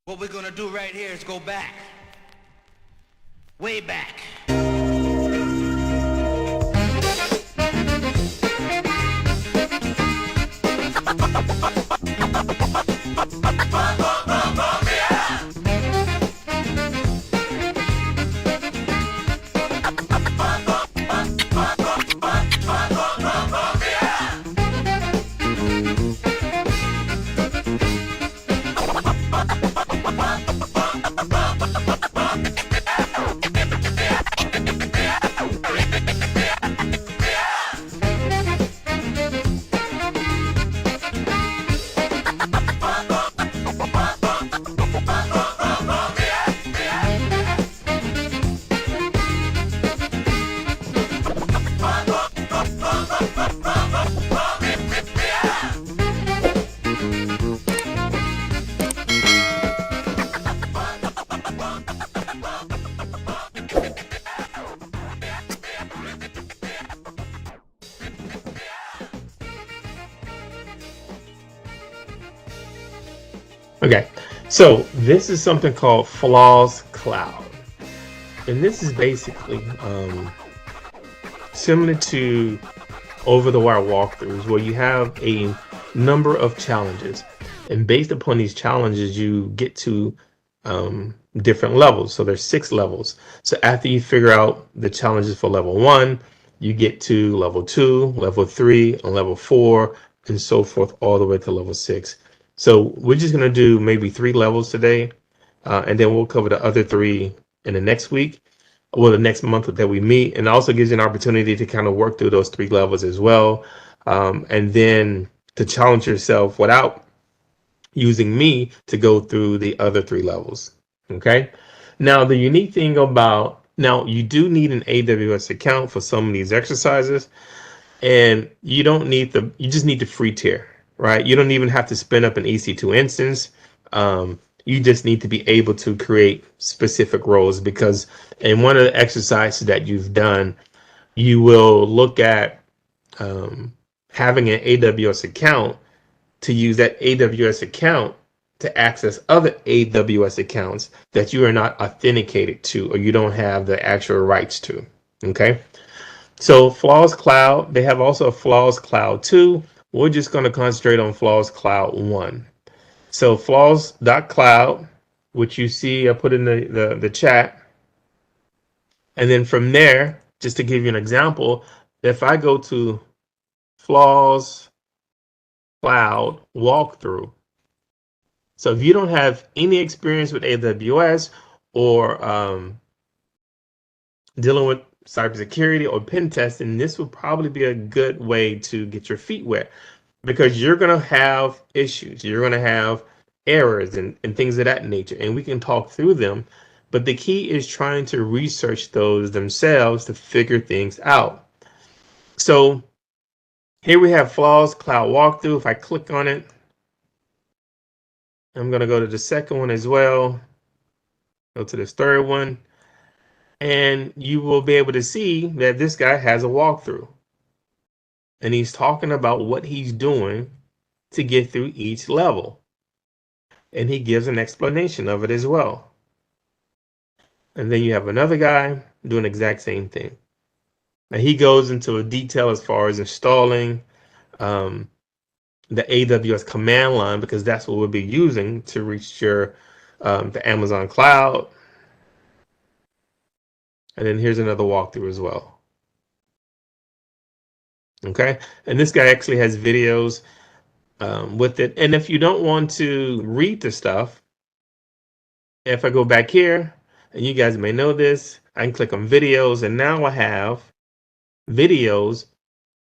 What we're gonna do right here is go back, way back. Okay, so this is something called Flaws Cloud, and this is basically similar to over-the-wire walkthroughs, where you have a number of challenges, and based upon these challenges, you get to different levels. So there's 6 levels. So after you figure out the challenges for level 1, you get to level 2, level 3, and level 4, and so forth, all the way to level 6. So we're just going to do maybe 3 levels today, and then we'll cover the other 3 in the next week, or the next month that we meet. And it also gives you an opportunity to kind of work through those 3 levels as well, and then to challenge yourself without using me to go through the other 3 levels. Okay. Now, the unique thing about, now you do need an AWS account for some of these exercises, and you don't need you just need the free tier. Right? You don't even have to spin up an EC2 instance. You just need to be able to create specific roles, because in one of the exercises that you've done, you will look at having an AWS account to use that AWS account to access other AWS accounts that you are not authenticated to, or you don't have the actual rights to. Okay. So Flaws Cloud, they have also a Flaws Cloud 2. We're just going to concentrate on Flaws Cloud 1. So flaws.cloud, which you see I put in the chat. And then from there, just to give you an example, if I go to Flaws Cloud walkthrough. So if you don't have any experience with AWS or dealing with cybersecurity or pen testing, this would probably be a good way to get your feet wet, because you're going to have issues. You're going to have errors and things of that nature, and we can talk through them. But the key is trying to research those themselves to figure things out. So here we have Flaws Cloud Walkthrough. If I click on it, I'm going to go to the second one as well, go to this third one. And you will be able to see that this guy has a walkthrough, and he's talking about what he's doing to get through each level. And he gives an explanation of it as well. And then you have another guy doing the exact same thing. And he goes into a detail as far as installing the AWS command line, because that's what we'll be using to reach your the Amazon cloud. And then here's another walkthrough as well. Okay, and this guy actually has videos with it. And if you don't want to read the stuff, if I go back here, and you guys may know this, I can click on videos, and now I have videos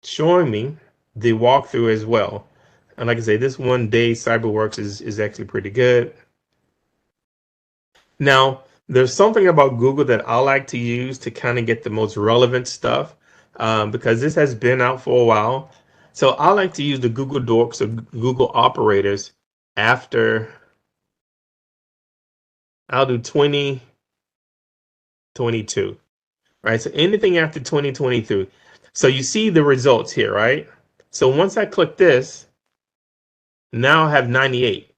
showing me the walkthrough as well. And like I say, this one day CyberWorks is actually pretty good. Now, there's something about Google that I like to use to kind of get the most relevant stuff, because this has been out for a while. So I like to use the Google Docs or Google operators after, I'll do 2022, right? So anything after 2022. So you see the results here, right? So once I click this, Now I have 98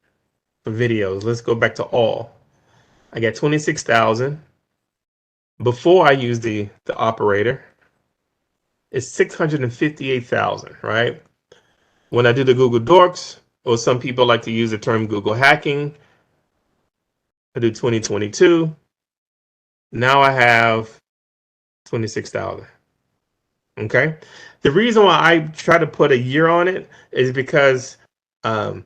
for videos. Let's go back to all. I got 26,000. Before I use the operator, it's 658,000, right? When I do the Google Dorks, or some people like to use the term Google hacking, I do 2022. Now I have 26,000. Okay. The reason why I try to put a year on it is because um,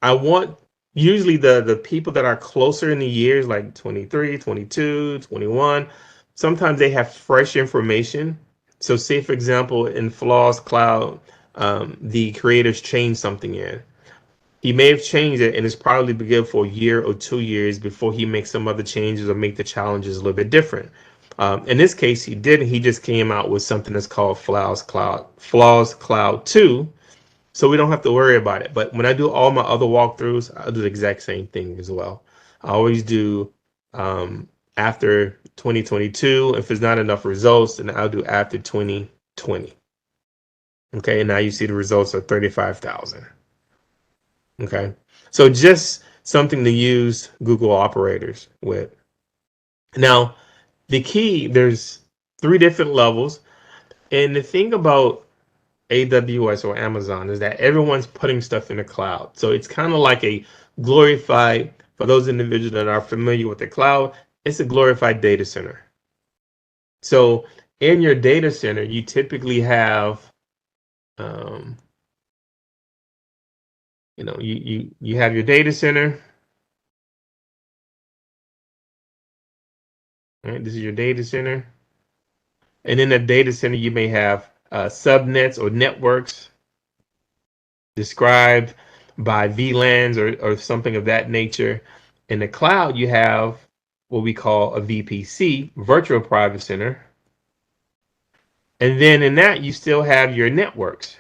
I want usually the people that are closer in the years, like 23, 22, 21, sometimes they have fresh information. So say, for example, in Flaws Cloud, the creators changed something in. He may have changed it and it's probably been good for a year or 2 years before he makes some other changes or make the challenges a little bit different. In this case, he didn't. He just came out with something that's called Flaws Cloud 2. So we don't have to worry about it. But when I do all my other walkthroughs, I'll do the exact same thing as well. I always do after 2022. If there's not enough results, then I'll do after 2020. Okay, and now you see the results are 35,000. Okay, so just something to use Google operators with. Now, the key, there's 3 different levels. And the thing about AWS or Amazon is that everyone's putting stuff in the cloud. So it's kind of like a glorified, for those individuals that are familiar with the cloud, it's a glorified data center. So in your data center, you typically have, you have your data center. Right? This is your data center. And in the data center, you may have subnets or networks described by VLANs or something of that nature. In the cloud, you have what we call a VPC, Virtual Private Center. And then in that, you still have your networks,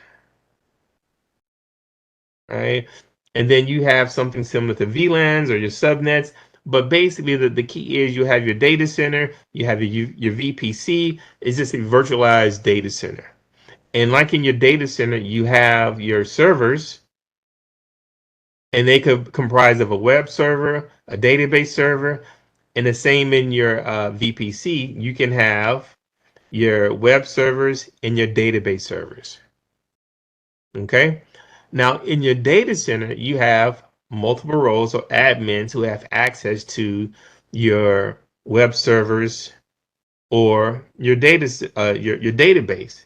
right? And then you have something similar to VLANs or your subnets. But basically, the key is you have your data center, you have your VPC, it's just a virtualized data center. And like in your data center, you have your servers, and they could comprise of a web server, a database server, and the same in your VPC. You can have your web servers and your database servers. Okay. Now, in your data center, you have multiple roles or admins who have access to your web servers or your your database.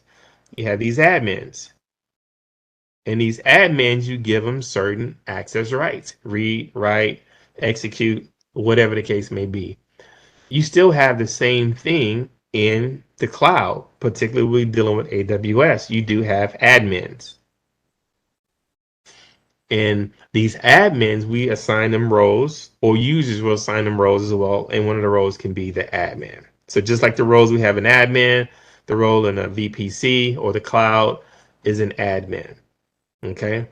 You have these admins. And these admins, you give them certain access rights, read, write, execute, whatever the case may be. You still have the same thing in the cloud, particularly dealing with AWS. You do have admins. And these admins, we assign them roles, or users will assign them roles as well. And one of the roles can be the admin. So just like the roles we have an admin, the role in a VPC or the cloud is an admin. Okay.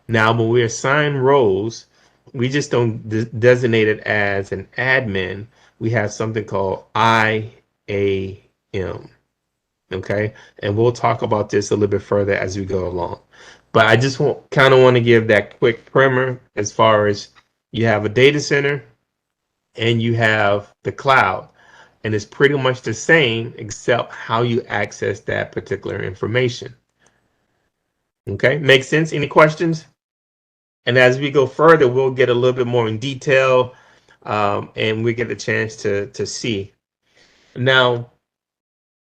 Now, when we assign roles, we just don't designate it as an admin. We have something called IAM. Okay. And we'll talk about this a little bit further as we go along. But I just kind of want to give that quick primer as far as you have a data center and you have the cloud. And it's pretty much the same except how you access that particular information. Okay. Makes sense? Any questions? And as we go further, we'll get a little bit more in detail, and we get a chance to see. Now,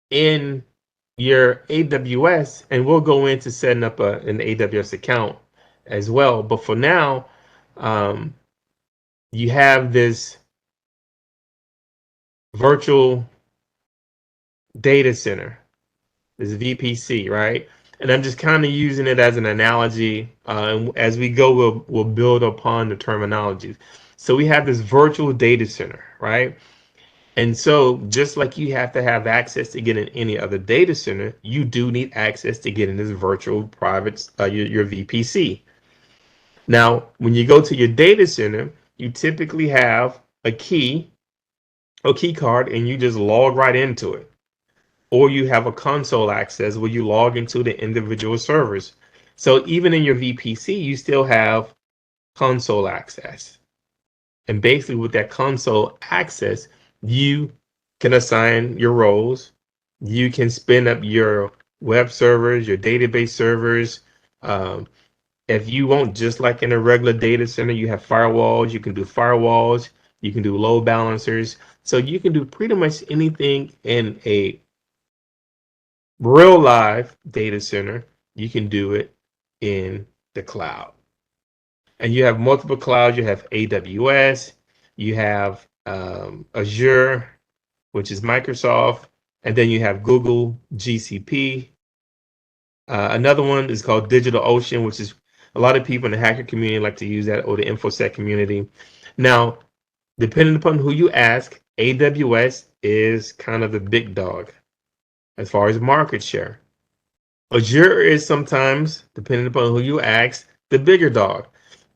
in your AWS, and we'll go into setting up an AWS account as well. But for now, you have this virtual data center, this VPC, right? And I'm just kind of using it as an analogy. And as we go, we'll build upon the terminologies. So we have this virtual data center, right? And so just like you have to have access to get in any other data center, you do need access to get in this virtual private, your VPC. Now, when you go to your data center, you typically have a key card, and you just log right into it. Or you have a console access where you log into the individual servers. So even in your VPC, you still have console access. And basically with that console access, you can assign your roles. You can spin up your web servers, your database servers. If you want, just like in a regular data center, you have firewalls, you can do firewalls, you can do load balancers. So you can do pretty much anything in a real live data center. You can do it in the cloud. And you have multiple clouds. You have AWS, you have Azure, which is Microsoft, and then you have Google GCP. Another one is called DigitalOcean, which is a lot of people in the hacker community like to use that, or the InfoSec community. Now, depending upon who you ask, AWS is kind of the big dog as far as market share. Azure is sometimes, depending upon who you ask, the bigger dog.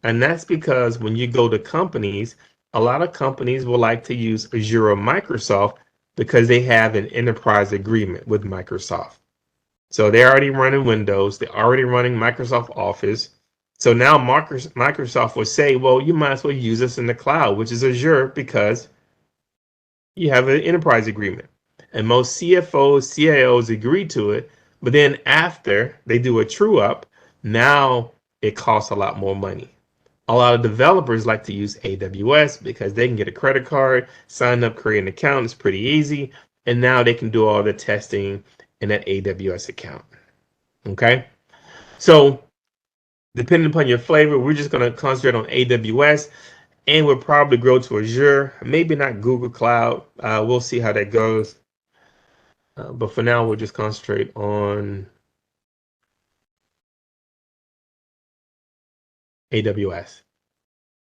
And that's because when you go to companies, a lot of companies will like to use Azure or Microsoft because they have an enterprise agreement with Microsoft. So they're already running Windows, they're already running Microsoft Office. So now Microsoft will say, well, you might as well use us in the cloud, which is Azure, because you have an enterprise agreement. And most CFOs, CIOs agree to it. But then after they do a true up, now it costs a lot more money. A lot of developers like to use AWS because they can get a credit card, sign up, create an account. It's pretty easy. And now they can do all the testing in that AWS account. Okay. So depending upon your flavor, we're just going to concentrate on AWS, and we'll probably grow to Azure, maybe not Google Cloud. We'll see how that goes. But for now, we'll just concentrate on AWS.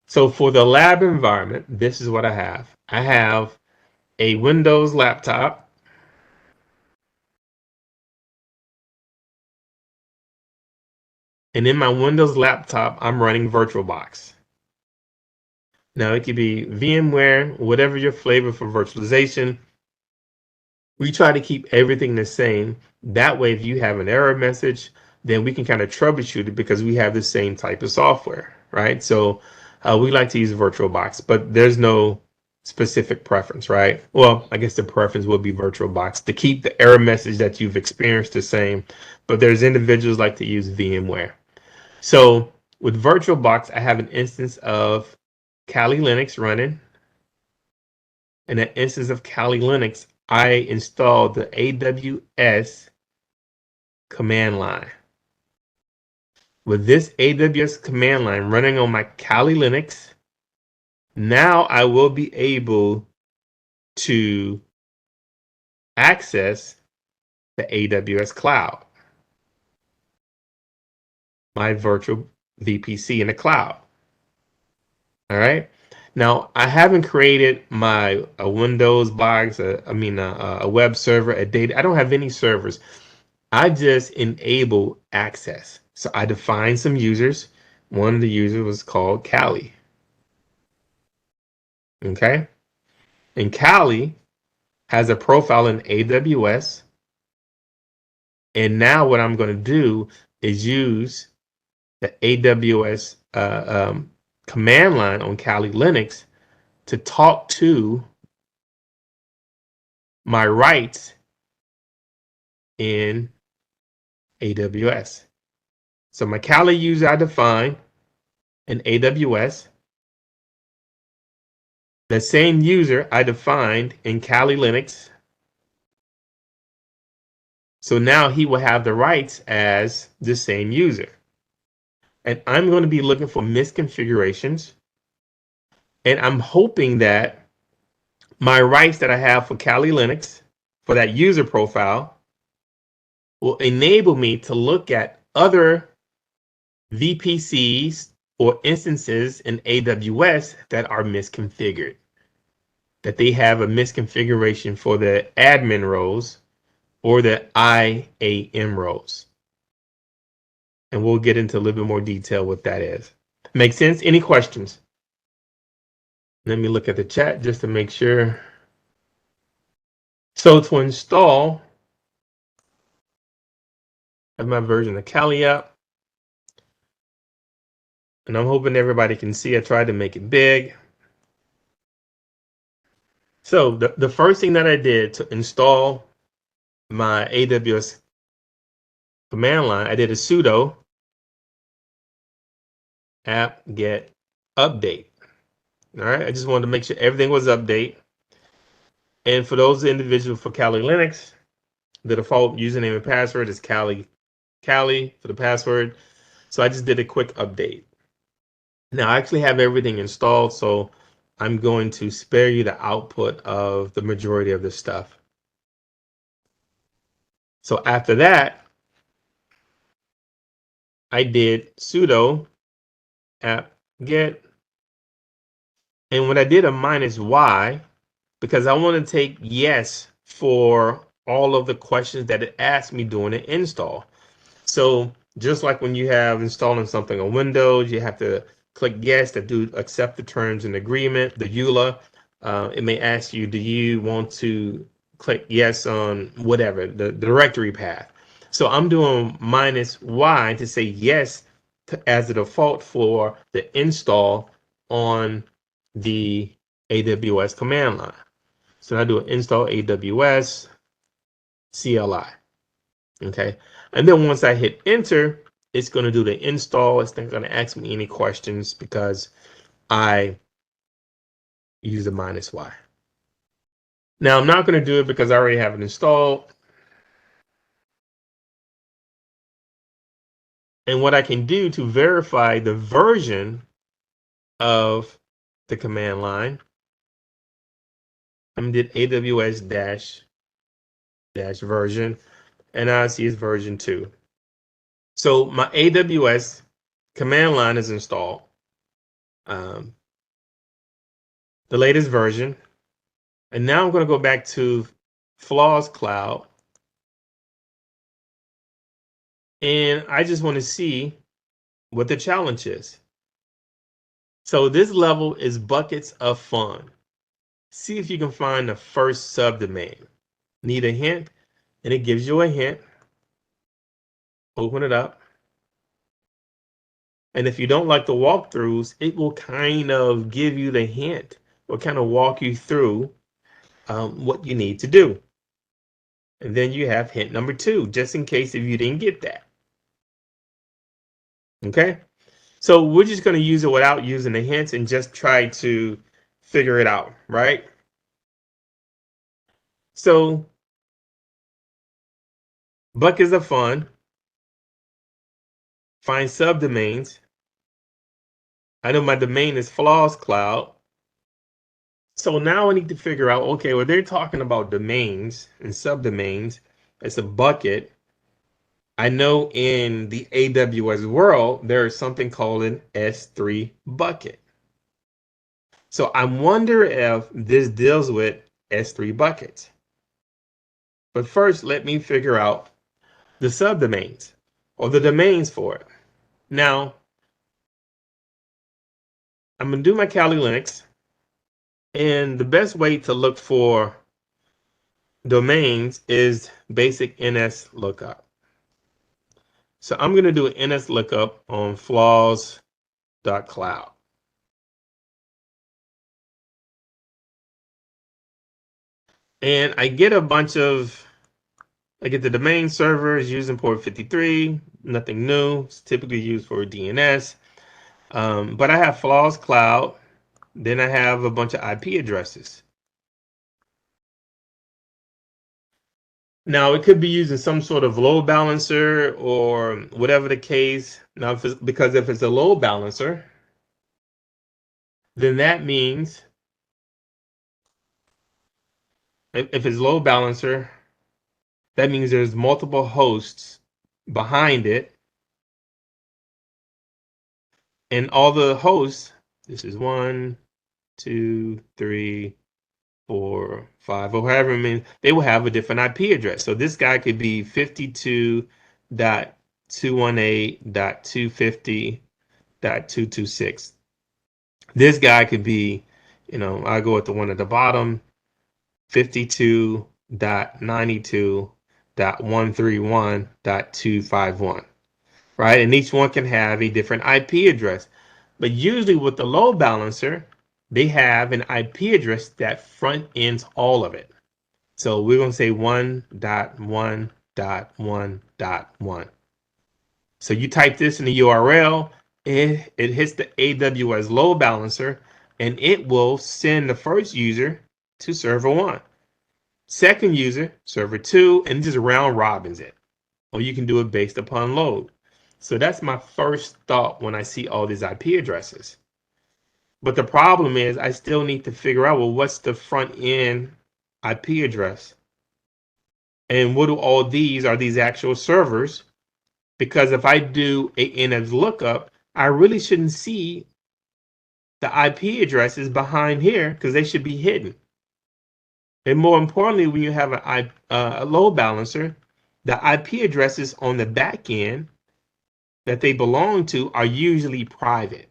So for the lab environment, this is what I have. I have a Windows laptop. And in my Windows laptop, I'm running VirtualBox. Now it could be VMware, whatever your flavor for virtualization. We try to keep everything the same. That way, if you have an error message, then we can kind of troubleshoot it because we have the same type of software, right? So we like to use VirtualBox, but there's no specific preference, right? Well, I guess the preference will be VirtualBox to keep the error message that you've experienced the same, but there's individuals like to use VMware. So with VirtualBox, I have an instance of Kali Linux running. In an instance of Kali Linux, I installed the AWS command line. With this AWS command line running on my Kali Linux, now I will be able to access the AWS cloud, my virtual VPC in the cloud. All right. Now I haven't created a Windows box, a web server, a data. I don't have any servers. I just enable access. So I defined some users. One of the users was called Kali. Okay. And Kali has a profile in AWS. And now what I'm going to do is use the AWS command line on Kali Linux to talk to my rights in AWS. So my Kali user I define in AWS. The same user I defined in Kali Linux. So now he will have the rights as the same user. And I'm going to be looking for misconfigurations. And I'm hoping that my rights that I have for Kali Linux, for that user profile, will enable me to look at other VPCs or instances in AWS that are misconfigured, that they have a misconfiguration for the admin roles or the IAM roles. And we'll get into a little bit more detail what that is. Make sense? Any questions? Let me look at the chat just to make sure. So to install, I have my version of Kali app. And I'm hoping everybody can see. I tried to make it big. So the first thing that I did to install my AWS command line, I did a sudo apt-get update. All right, I just wanted to make sure everything was update. And for those individuals for Kali Linux, the default username and password is Kali for the password. So I just did a quick update. Now I actually have everything installed, so I'm going to spare you the output of the majority of this stuff. So after that, I did sudo apt-get, and when I did a -y, because I want to take yes for all of the questions that it asked me during the install. So just like when you have installing something on Windows, you have to click yes to do accept the terms and agreement, the EULA. It may ask you, do you want to click yes on whatever, the directory path. So I'm doing -y to say yes as a default for the install on the AWS command line. So I do an install AWS CLI. Okay. And then once I hit enter, it's going to do the install. It's not going to ask me any questions because I use the -y. Now I'm not going to do it because I already have it installed. And what I can do to verify the version of the command line, I did AWS dash version, and I see it's version 2. So my AWS command line is installed. The latest version. And now I'm going to go back to Flaws Cloud. And I just want to see what the challenge is. So this level is buckets of fun. See if you can find the first subdomain. Need a hint? And it gives you a hint. Open it up. And if you don't like the walkthroughs, it will kind of give you the hint. Will kind of walk you through what you need to do. And then you have hint number 2, just in case if you didn't get that. Okay? So we're just going to use it without using the hints and just try to figure it out, right? So buckets of fun. Find subdomains. I know my domain is Flaws Cloud. So now I need to figure out, okay, well, they're talking about domains and subdomains. It's a bucket. I know in the AWS world, there is something called an S3 bucket. So I wonder if this deals with S3 buckets. But first, let me figure out the subdomains or the domains for it. Now, I'm going to do my Kali Linux. And the best way to look for domains is basic NS lookup. So I'm going to do an NS lookup on flaws.cloud. And I get a bunch of, I get the domain servers using port 53, nothing new. It's typically used for DNS. But I have Flaws Cloud. Then I have a bunch of IP addresses. Now, it could be using some sort of load balancer or whatever the case. Now, because if it's a load balancer, then that means if it's load balancer, that means there's multiple hosts behind it. And all the hosts, this is 1, 2, 3, 4, 5, or however many, they will have a different IP address. So this guy could be 52.218.250.226. This guy could be, I go at the one at the bottom, 52.92.131.251, right? And each one can have a different IP address. But usually with the load balancer, they have an IP address that front ends all of it. So we're going to say 1.1.1.1. So you type this in the URL, it hits the AWS load balancer, and it will send the first user to server 1, second user, server 2, and just round robins it. Or you can do it based upon load. So that's my first thought when I see all these IP addresses. But the problem is I still need to figure out, well, what's the front end IP address? And what do all these, are these actual servers? Because if I do a NS lookup, I really shouldn't see the IP addresses behind here because they should be hidden. And more importantly, when you have a load balancer, the IP addresses on the back end that they belong to are usually private.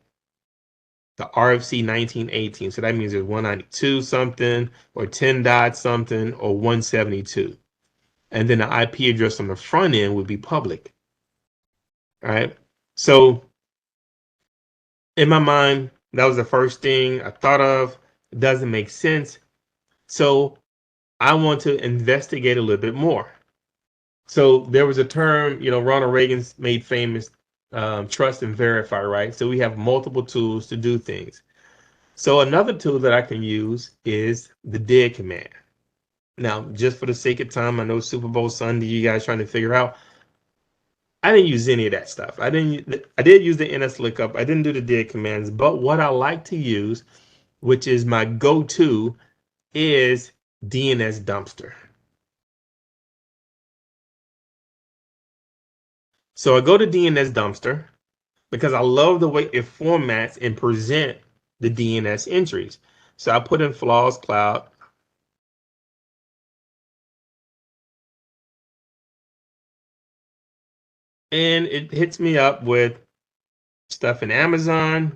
The RFC 1918. So that means there's 192 something or 10 dot something or 172. And then the IP address on the front end would be public. All right. So in my mind, that was the first thing I thought of. It doesn't make sense. So I want to investigate a little bit more. So there was a term, Ronald Reagan's made famous, trust and verify, right? So we have multiple tools to do things. So another tool that I can use is the dig command. Now, just for the sake of time, I know Super Bowl Sunday, you guys trying to figure out. I didn't use any of that stuff. I did use the NS lookup. I didn't do the dig commands, but what I like to use, which is my go-to, is DNS dumpster. So I go to DNS dumpster because I love the way it formats and present the DNS entries. So I put in Flaws Cloud. And it hits me up with stuff in Amazon.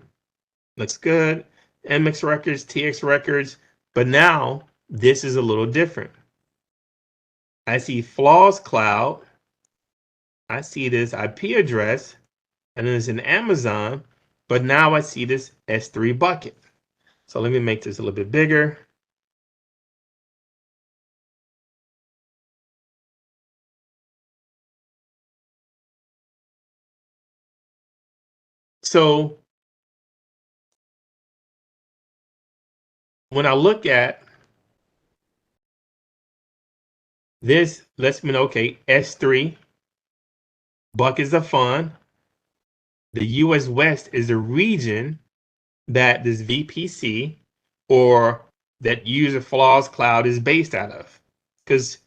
Looks good. MX records, TX records. But now this is a little different. I see Flaws Cloud. I see this IP address, and then it's in Amazon. But now I see this S3 bucket. So let me make this a little bit bigger. So when I look at this, lets me know, okay, S3 buckets are fun. The US West is a region that this VPC or that user Flaws Cloud is based out of. Because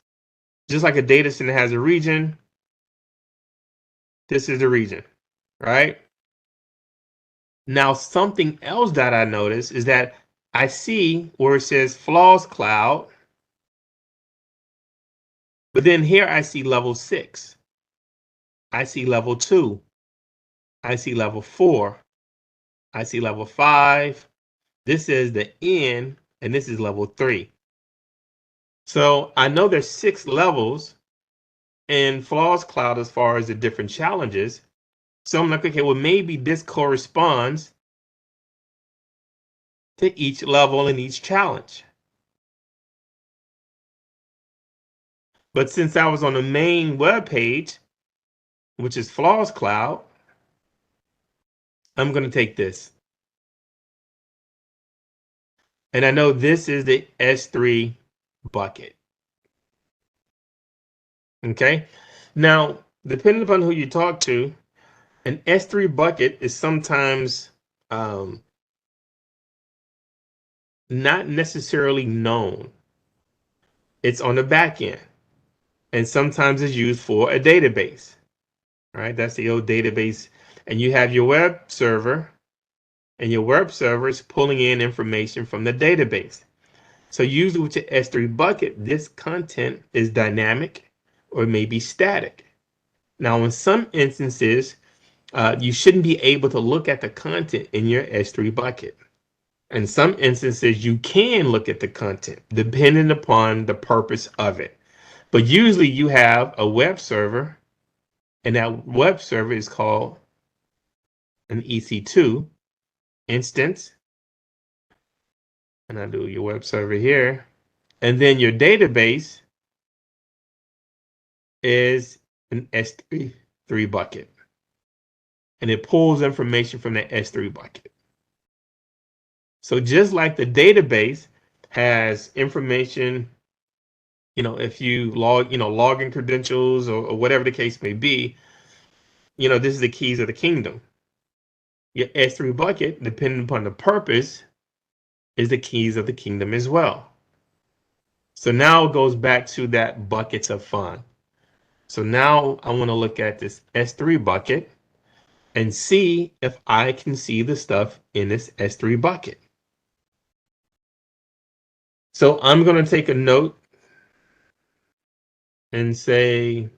just like a data center has a region, this is the region, right? Now, something else that I notice is that I see where it says Flaws Cloud, but then here I see level 6. I see level 2. I see level 4. I see level 5. This is the N, and this is level 3. So I know there's 6 levels in Flaws Cloud as far as the different challenges. So I'm like, okay, well, maybe this corresponds to each level and each challenge. But since I was on the main web page, which is Flaws Cloud, I'm going to take this. And I know this is the S3 bucket. Okay. Now, depending upon who you talk to, an S3 bucket is sometimes not necessarily known. It's on the back end, and sometimes it's used for a database. All right, that's the old database. And you have your web server, and your web server is pulling in information from the database. So usually with your S3 bucket, this content is dynamic or maybe static. Now, in some instances, you shouldn't be able to look at the content in your S3 bucket. In some instances, you can look at the content depending upon the purpose of it. But usually you have a web server, and that web server is called an EC2. instance, and I do your web server here, and then your database is an S3 bucket, and it pulls information from the S3 bucket. So just like the database has information, if you login credentials or whatever the case may be, this is the keys of the kingdom. Your S3 bucket, depending upon the purpose, is the keys of the kingdom as well. So now it goes back to that buckets of fun. So now I want to look at this S3 bucket and see if I can see the stuff in this S3 bucket. So I'm going to take a note and say,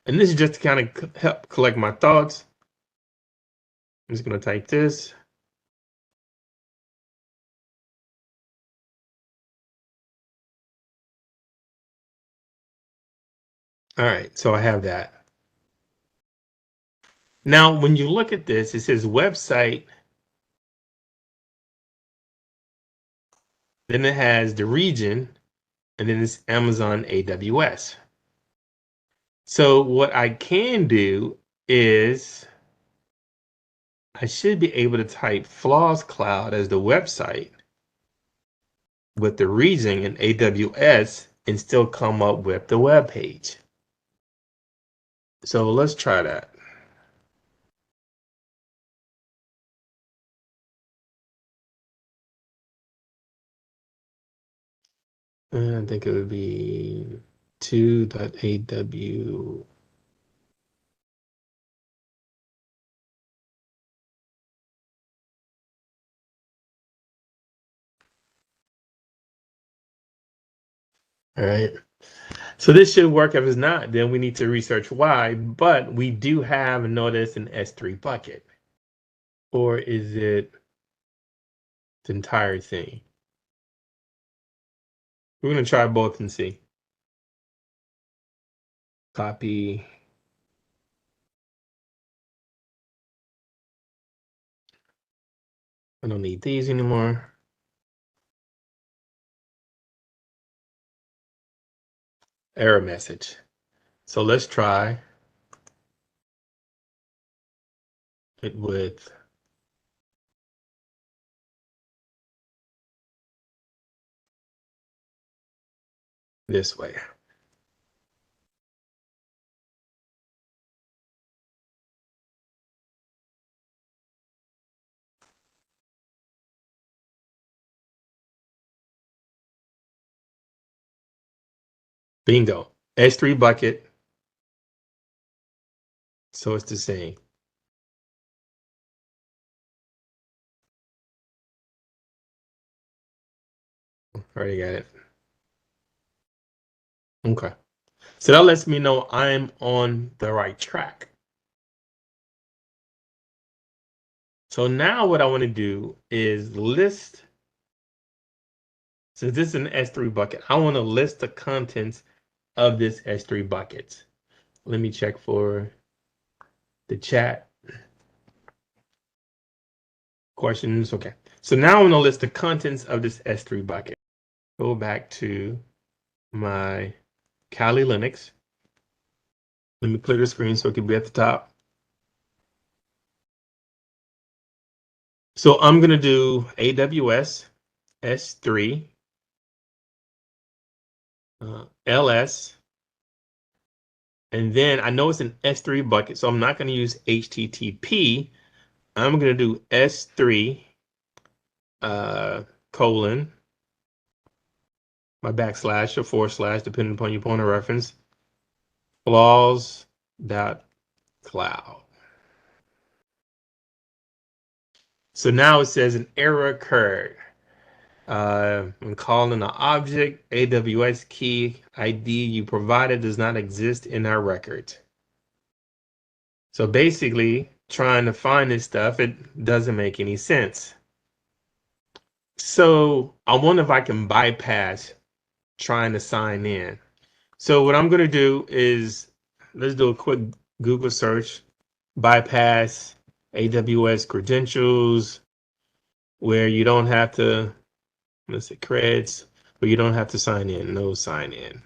and this is just to kind of help collect my thoughts. I'm just going to type this. All right, so I have that. Now, when you look at this, it says website. Then it has the region, and then it's Amazon AWS. So what I can do is I should be able to type Flaws Cloud as the website with the region in AWS and still come up with the web page. So let's try that. I think it would be 2.aw. All right. So this should work. If it's not, then we need to research why. But we do have, notice, an S3 bucket. Or is it the entire thing? We're going to try both and see. Copy. I don't need these anymore. Error message. So let's try it with this way. Bingo. S3 bucket. So it's the same. Already got it. Okay. So that lets me know I'm on the right track. So now what I want to do is list, since this is an S3 bucket, I want to list the contents of this S3 bucket. Let me check for the chat. Questions. Okay. So now I'm going to list the contents of this S3 bucket. Go back to my Kali Linux. Let me clear the screen so it can be at the top. So I'm going to do AWS S3 LS. And then I know it's an S3 bucket, so I'm not going to use HTTP. I'm going to do S3 colon, my backslash or forward slash, depending upon your point of reference, flaws.cloud. So now it says an error occurred. When calling an object, AWS key ID you provided does not exist in our record. So basically, trying to find this stuff, it doesn't make any sense. So I wonder if I can bypass trying to sign in. So what I'm going to do is, let's do a quick Google search, bypass AWS credentials, where you don't have to, let's say creds, but you don't have to sign in, no sign in.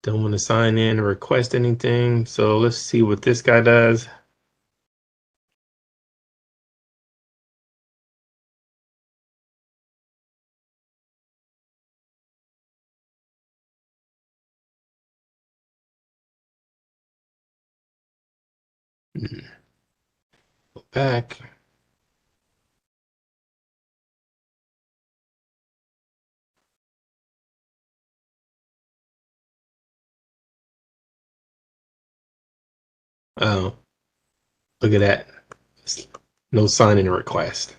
Don't want to sign in or request anything. So let's see what this guy does. Go back. Oh, look at that. No sign in request.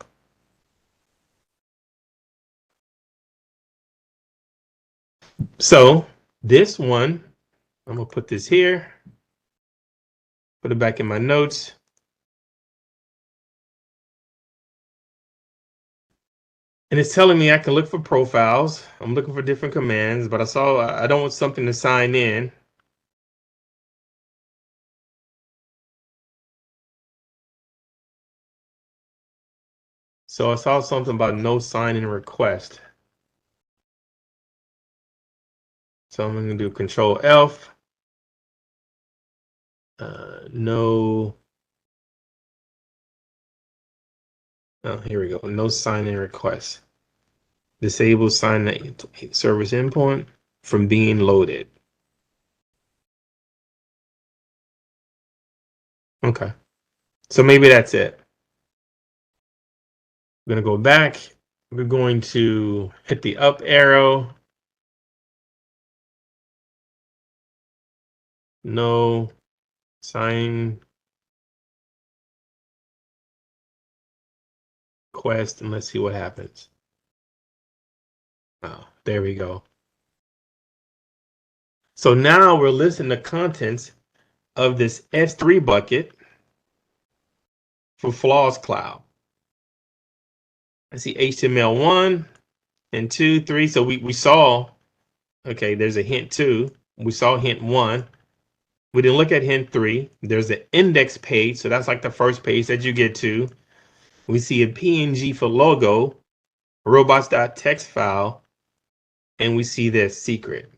So this one, I'm gonna put this here, put it back in my notes. And it's telling me I can look for profiles. I'm looking for different commands, but I don't want something to sign in. So I saw something about no sign in request. So I'm going to do Control F. No. Oh, here we go. No sign in request. Disable sign in service endpoint from being loaded. Okay. So maybe that's it. We're going to go back. We're going to hit the up arrow. No sign request, and let's see what happens. Oh, there we go. So now we're listing the contents of this S3 bucket for Flaws Cloud. I see HTML1 and 2, 3. So we saw, okay, there's a hint 2. We saw hint 1. We didn't look at hint 3. There's an index page. So that's like the first page that you get to. We see a PNG for logo, robots.txt file, and we see this secret.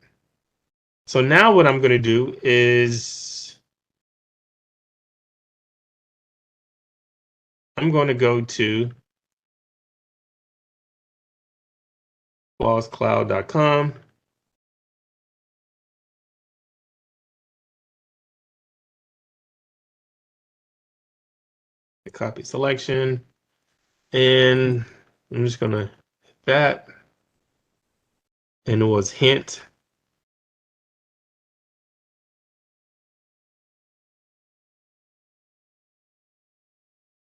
So now what I'm going to do is I'm going to go to flawscloud.com. Copy selection, and I'm just going to hit that. And it was hint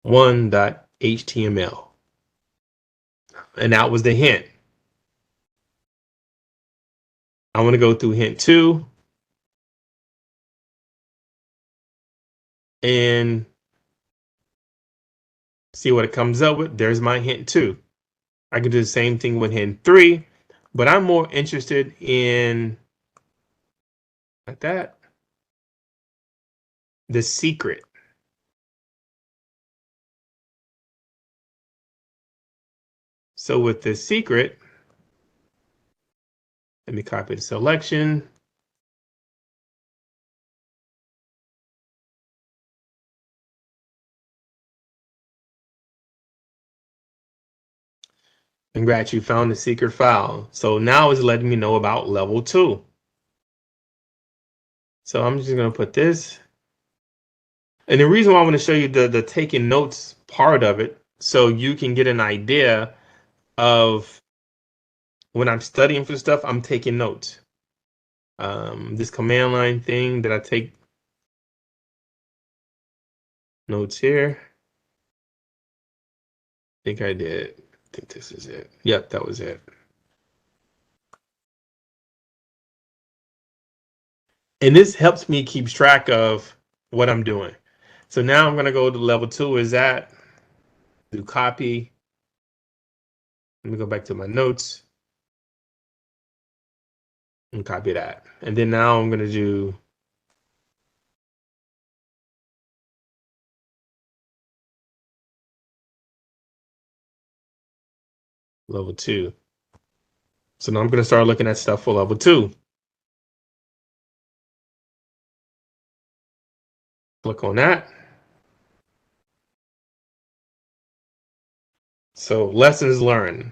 one.html. And that was the hint. I want to go through hint 2 and see what it comes up with. There's my hint 2. I can do the same thing with hint 3, but I'm more interested in, like that, the secret. So with the secret, let me copy the selection. Congrats, you found the secret file. So now it's letting me know about level 2. So I'm just going to put this. And the reason why I want to show you the taking notes part of it, so you can get an idea of when I'm studying for stuff, I'm taking notes. This command line thing that I take notes here. I think I did. I think this is it. Yep, that was it. And this helps me keep track of what I'm doing. So now I'm going to go to level 2 is that, do copy. Let me go back to my notes and copy that. And then now I'm going to do level 2. So now I'm going to start looking at stuff for level 2. Click on that. So lessons learned.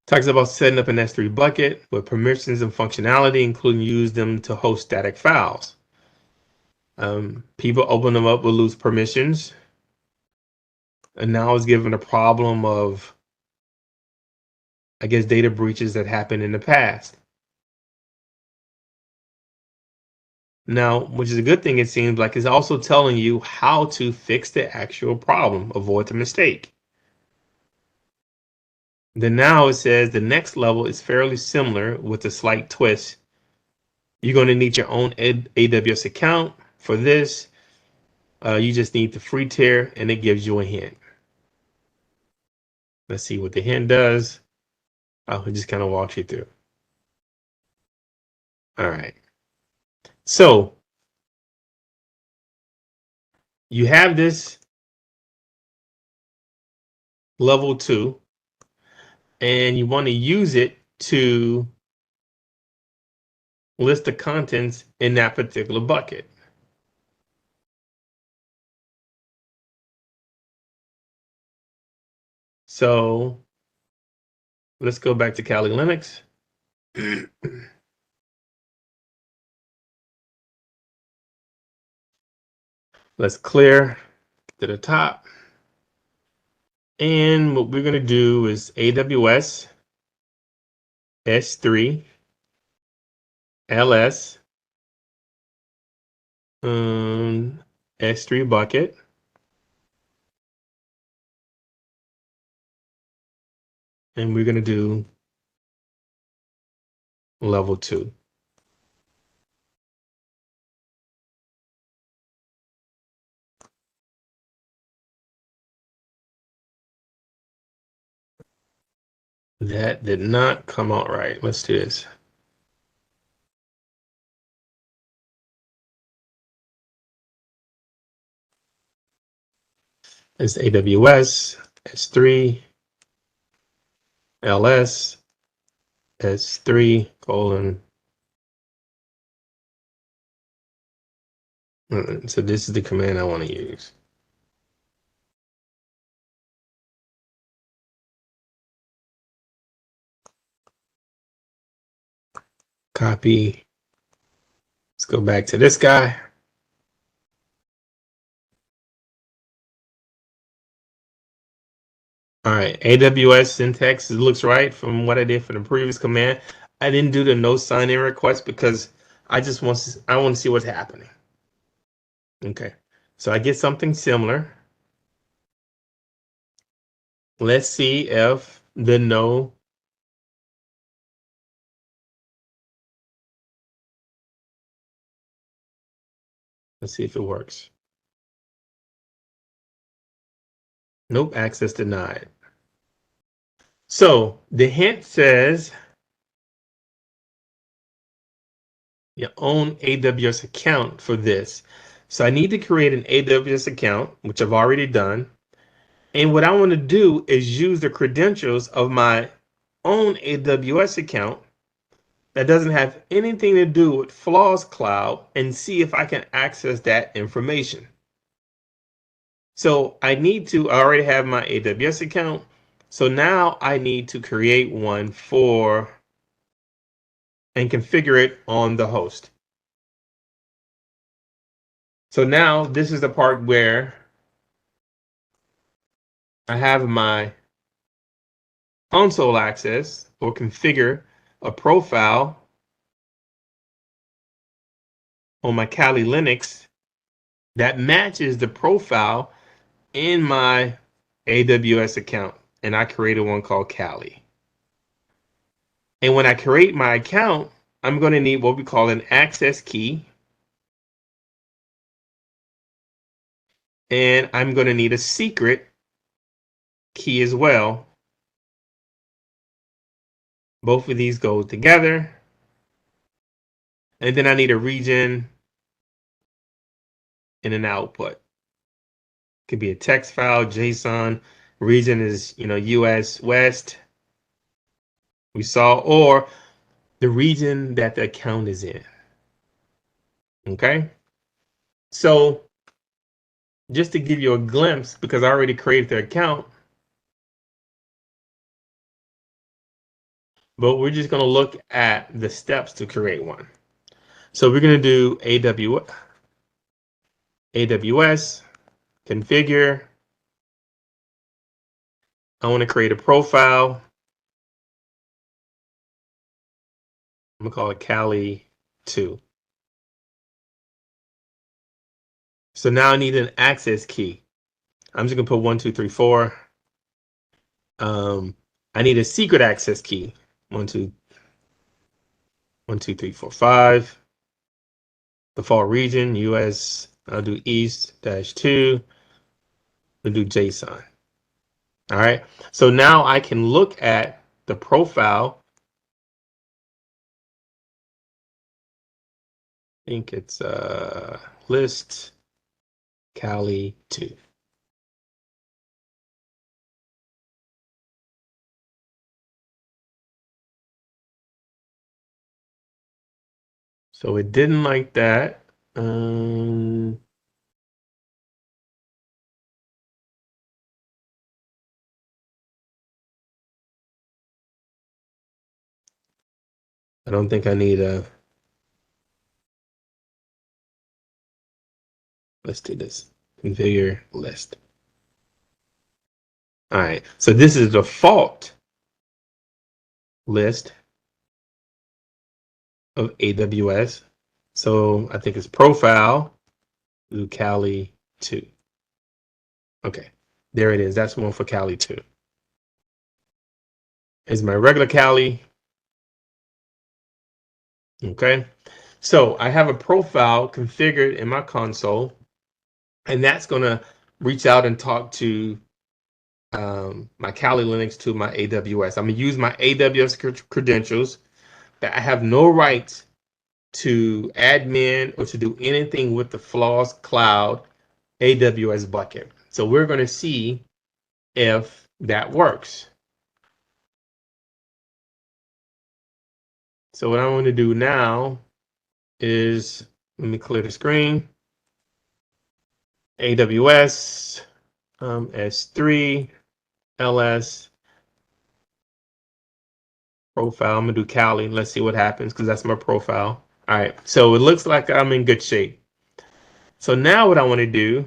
Talks about setting up an S3 bucket with permissions and functionality, including use them to host static files. People open them up with loose permissions. And now it's given a problem of, I guess, data breaches that happened in the past. Now, which is a good thing, it seems like, it's also telling you how to fix the actual problem, avoid the mistake. Then now it says the next level is fairly similar with a slight twist. You're going to need your own AWS account for this. You just need the free tier and it gives you a hint. Let's see what the hint does. It just kind of walks you through. All right. So you have this level 2 and you want to use it to list the contents in that particular bucket. So let's go back to Kali Linux. Let's clear to the top. And what we're going to do is AWS S3 LS S3 bucket. And we're going to do level 2. That did not come out right. Let's do this. It's AWS S3 LS S3 colon. So this is the command I want to use. Copy. Let's go back to this guy. All right, AWS syntax, it looks right from what I did for the previous command. I didn't do the no sign-in request because I want to see what's happening. Okay, so I get something similar. Let's see if the no. Let's see if it works. Nope, access denied. So the hint says your own AWS account for this. So I need to create an AWS account, which I've already done. And what I want to do is use the credentials of my own AWS account that doesn't have anything to do with Flaws Cloud and see if I can access that information. So I already have my AWS account. So now I need to create one and configure it on the host. So now this is the part where I have my console access or configure a profile on my Kali Linux that matches the profile in my AWS account. And I created one called Kali. And when I create my account, I'm going to need what we call an access key. And I'm going to need a secret key as well. Both of these go together. And then I need a region and an output. Could be a text file, JSON. Region is, US West. We saw, or the region that the account is in. Okay. So just to give you a glimpse, because I already created the account, but we're just going to look at the steps to create one. So we're going to do AWS, configure. I want to create a profile. I'm going to call it Cali 2. So now I need an access key. I'm just going to put 1, 2, 3, 4. I need a secret access key. 1, 2, 3, 4, 5. Default region, US. I'll do East -2. We'll do JSON. All right. So now I can look at the profile. I think it's list Cali 2. So it didn't like that. I don't think I need a. Let's do this. Configure list. All right. So this is the default list of AWS. So I think it's profile, do Cali 2. Okay, there it is. That's one for Cali 2. Is my regular Cali. Okay, so I have a profile configured in my console, and that's going to reach out and talk to my Kali Linux to my AWS. I'm going to use my AWS credentials that I have no right to admin or to do anything with the Flaws Cloud AWS bucket. So we're going to see if that works. So what I want to do now is, let me clear the screen. AWS, S3, LS, profile. I'm going to do Kali. Let's see what happens because that's my profile. All right. So it looks like I'm in good shape. So now what I want to do,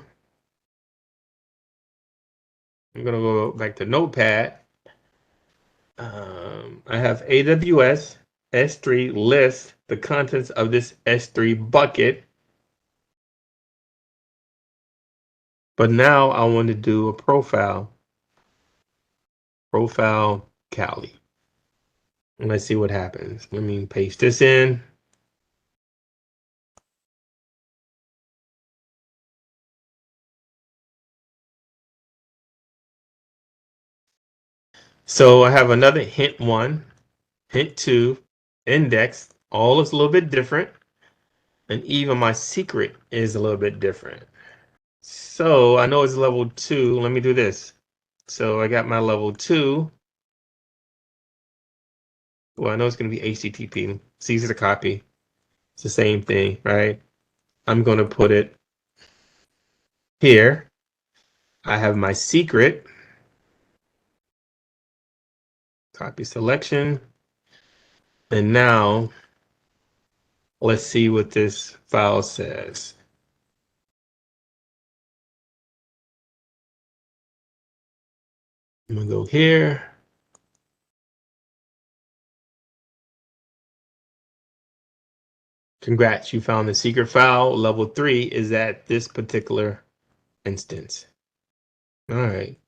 I'm going to go back to Notepad. I have AWS S3 list the contents of this S3 bucket. But now I want to do a profile. Profile Kali. And let's see what happens. Let me paste this in. So I have another hint 1, hint 2, index. All is a little bit different. And even my secret is a little bit different. So I know it's level 2. Let me do this. So I got my level 2. Well, I know it's going to be HTTP. It's easy to copy. It's the same thing, right? I'm going to put it here. I have my secret. Copy selection. And now let's see what this file says. I'm going to go here. Congrats, you found the secret file. Level 3 is at this particular instance. All right.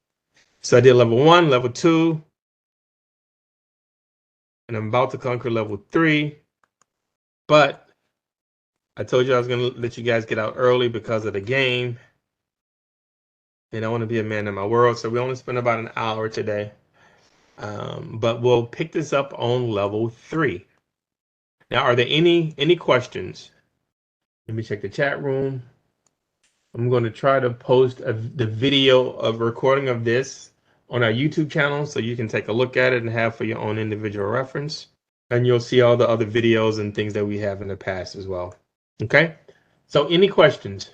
So I did level 1, level 2, and I'm about to conquer level 3. But I told you I was going to let you guys get out early because of the game. And I want to be a man in my world. So we only spent about an hour today. But we'll pick this up on level 3. Now, are there any questions? Let me check the chat room. I'm going to try to post the video of recording of this on our YouTube channel so you can take a look at it and have for your own individual reference. And you'll see all the other videos and things that we have in the past as well. Okay? So any questions?